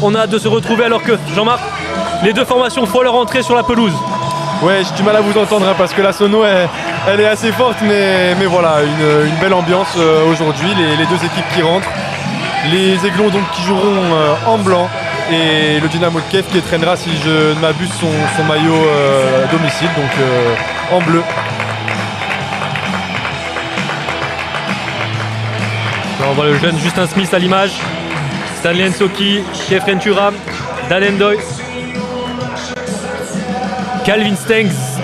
On a hâte de se retrouver alors que, Jean-Marc, les deux formations font leur entrée sur la pelouse. Ouais, j'ai du mal à vous entendre hein, parce que la sono elle est assez forte, mais voilà, une belle ambiance aujourd'hui. Les deux équipes qui rentrent, les Aiglons donc qui joueront en blanc et le Dynamo de Kiev qui traînera, si je ne m'abuse, son maillot à domicile, donc en bleu. On voit le jeune Justin Smith à l'image, Stanley Nsoki, Kefren Turam, Dan Endoy, Calvin Stengs,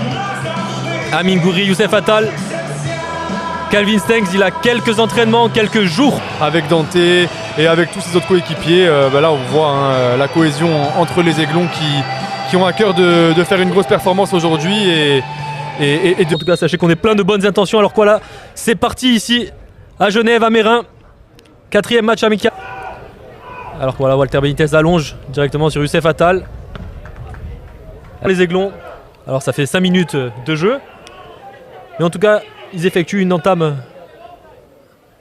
Amin Gouiri, Youssef Attal. Calvin Stengs, il a quelques entraînements, quelques jours. Avec Dante et avec tous ses autres coéquipiers, là on voit hein, la cohésion entre les Aiglons qui ont à cœur de faire une grosse performance aujourd'hui. En tout cas, sachez qu'on est plein de bonnes intentions. Alors quoi là, c'est parti ici à Genève, à Mérin. 4e match amical. Alors voilà, Walter Benitez allonge directement sur Youssef Attal. Les Aiglons, alors ça fait 5 minutes de jeu. Mais en tout cas, ils effectuent une entame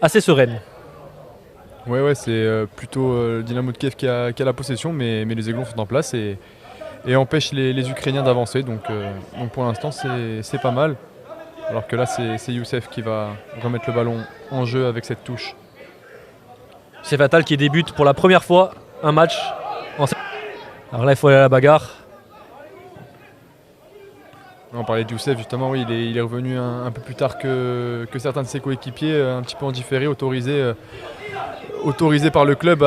assez sereine. Ouais, c'est plutôt le Dynamo de Kiev qui a la possession, mais les Aiglons sont en place et empêchent les Ukrainiens d'avancer. Donc pour l'instant, c'est pas mal. Alors que là, c'est Youssef qui va remettre le ballon en jeu avec cette touche. C'est Fatal qui débute pour la première fois un match. Alors là, il faut aller à la bagarre. On parlait de Youssef justement, oui, il est revenu un peu plus tard que certains de ses coéquipiers, un petit peu en différé, autorisé par le club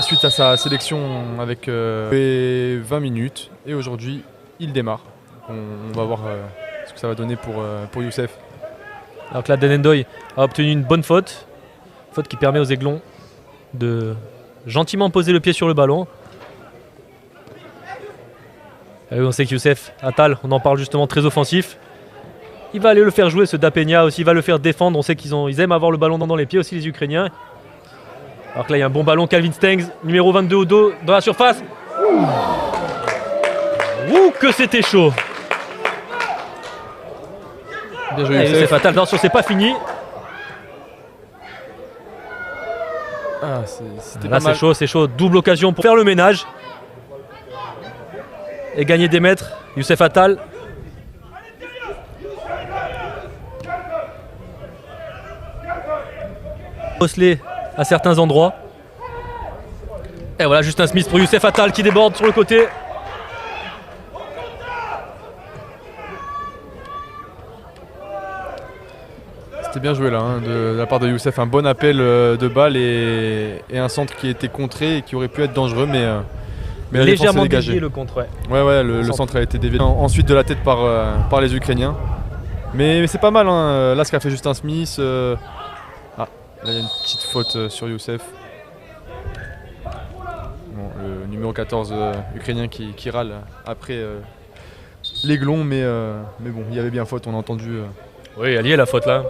suite à sa sélection avec 20 minutes. Et aujourd'hui, il démarre. On va voir ce que ça va donner pour Youssef. Alors que là, Dan Endoy a obtenu une bonne faute. Faute qui permet aux Aiglons de gentiment poser le pied sur le ballon. Et on sait que Youssef Attal, on en parle justement, très offensif. Il va aller le faire jouer, ce Dapenia aussi, il va le faire défendre. On sait qu'ils aiment avoir le ballon dans les pieds aussi, les Ukrainiens. Alors que là, il y a un bon ballon, Calvin Stengs, numéro 22 au dos, dans la surface. Ouh, que c'était chaud. Bien joué, Youssef Attal, attention, c'est pas fini. Là, c'est chaud. Double occasion pour faire le ménage. Et gagner des mètres. Youssef Attal. Osselé à certains endroits. Et voilà, Justin Smith pour Youssef Attal qui déborde sur le côté. C'était bien joué là, hein, de la part de Youssef, un bon appel de balle et un centre qui était contré et qui aurait pu être dangereux, mais la légèrement défense dévié le contre. Ouais, le centre a été dévié ensuite de la tête par les Ukrainiens. Mais c'est pas mal, hein, là ce qu'a fait Justin Smith. Là il y a une petite faute sur Youssef. Bon, le numéro 14 ukrainien qui râle après l'Aiglon, mais bon, il y avait bien faute, on a entendu. Oui, elle y est la faute là.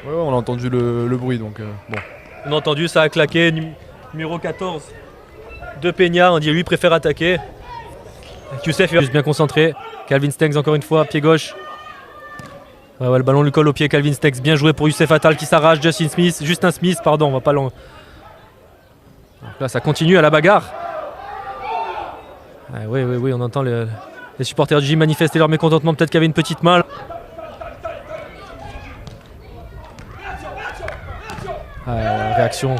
Ouais, on a entendu le bruit, donc bon. On a entendu, ça a claqué. Numéro 14 de Peña, on dit lui préfère attaquer. Youssef est bien concentré. Calvin Stengs encore une fois, pied gauche. Ouais, le ballon lui colle au pied. Calvin Stengs, bien joué pour Youssef Attal qui s'arrache. Justin Smith, pardon, on va pas l'en. Là, ça continue à la bagarre. Oui, on entend les supporters du gym manifester leur mécontentement. Peut-être qu'il y avait une petite main. Réaction.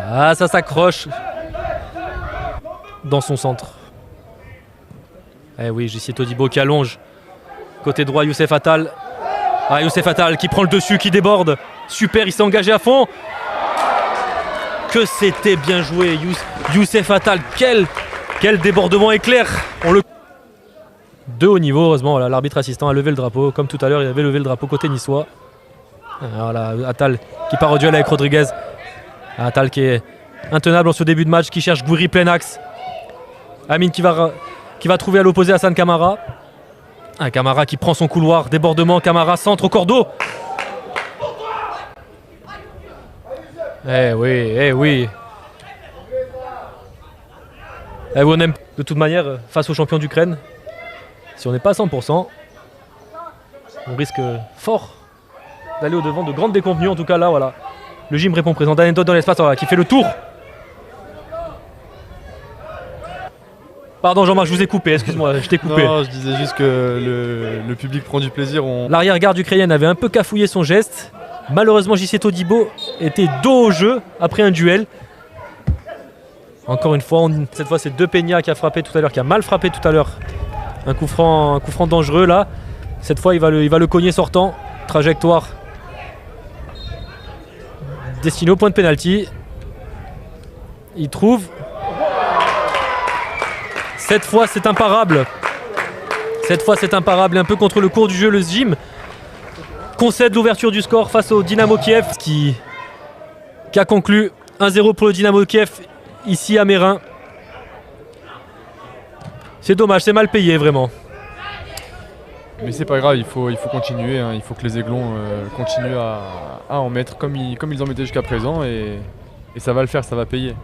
Ça s'accroche dans son centre. Oui, J.C. Todibo qui allonge. Côté droit, Youssef Attal. Youssef Attal qui prend le dessus, qui déborde. Super, il s'est engagé à fond. Que c'était bien joué, Youssef Attal. Quel débordement éclair. De haut niveau, heureusement, voilà, l'arbitre assistant a levé le drapeau. Comme tout à l'heure, il avait levé le drapeau côté niçois. Voilà, Attal qui part au duel avec Rodriguez. Attal qui est intenable en ce début de match, qui cherche Gouiri plein axe. Amin qui va trouver à l'opposé Hassan Kamara. Kamara qui prend son couloir, débordement, Kamara centre au cordeau. Oui. On aime de toute manière face aux champions d'Ukraine. Si on n'est pas à 100%, On risque fort d'aller au-devant de grandes déconvenues. En tout cas là, voilà. Le gym répond présent. Danento dans l'espace, voilà, qui fait le tour. Pardon Jean-Marc, je vous ai coupé, excuse-moi, je t'ai coupé. Non, je disais juste que le public prend du plaisir. L'arrière-garde ukrainienne avait un peu cafouillé son geste. Malheureusement, JC Todibo était dos au jeu après un duel. Encore une fois, cette fois c'est Depeña qui a frappé tout à l'heure, qui a mal frappé tout à l'heure. Un coup franc dangereux là. Cette fois il va le cogner sortant. Trajectoire destiné au point de pénalty. Il trouve. Cette fois c'est imparable. Cette fois c'est imparable. Un peu contre le cours du jeu, le gym concède l'ouverture du score face au Dynamo Kiev qui a conclu 1-0 pour le Dynamo Kiev ici à Mérin. C'est dommage, c'est mal payé vraiment. Mais c'est pas grave, il faut continuer, hein. Il faut que les Aiglons continuent à en mettre comme ils en mettaient jusqu'à présent et ça va le faire, ça va payer.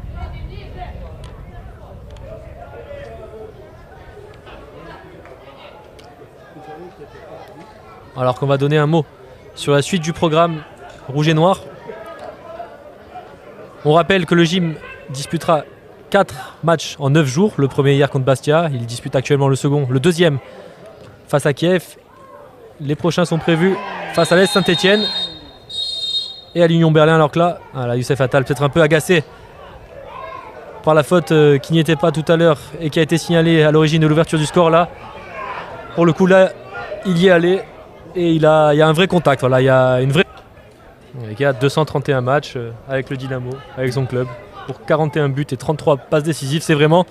Alors qu'on va donner un mot sur la suite du programme rouge et noir. On rappelle que le gym disputera 4 matchs en 9 jours. Le premier hier contre Bastia, il dispute actuellement le deuxième face à Kiev. Les prochains sont prévus face à l'Est Saint-Etienne et à l'Union Berlin. Alors que là, voilà, Youssef Attal peut-être un peu agacé par la faute qui n'y était pas tout à l'heure et qui a été signalée à l'origine de l'ouverture du score là. Pour le coup là, il y est allé et il y a un vrai contact. Voilà, il y a une vraie. Il a 231 matchs avec le Dynamo, avec son club, pour 41 buts et 33 passes décisives. C'est vraiment,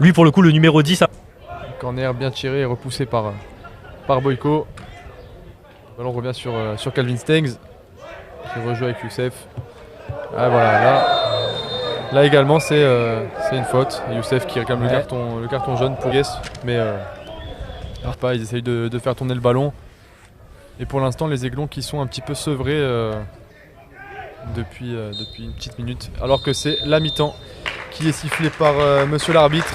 lui pour le coup, le numéro 10. Corner bien tiré et repoussé par Boyko. Le ballon revient sur Calvin Stengs, qui rejoue avec Youssef. Ah, voilà, là également c'est une faute. Youssef qui réclame le carton jaune pour Guess, mais ils essayent de faire tourner le ballon. Et pour l'instant, les Aiglons qui sont un petit peu sevrés depuis une petite minute. Alors que c'est la mi-temps qui est sifflée par monsieur l'arbitre.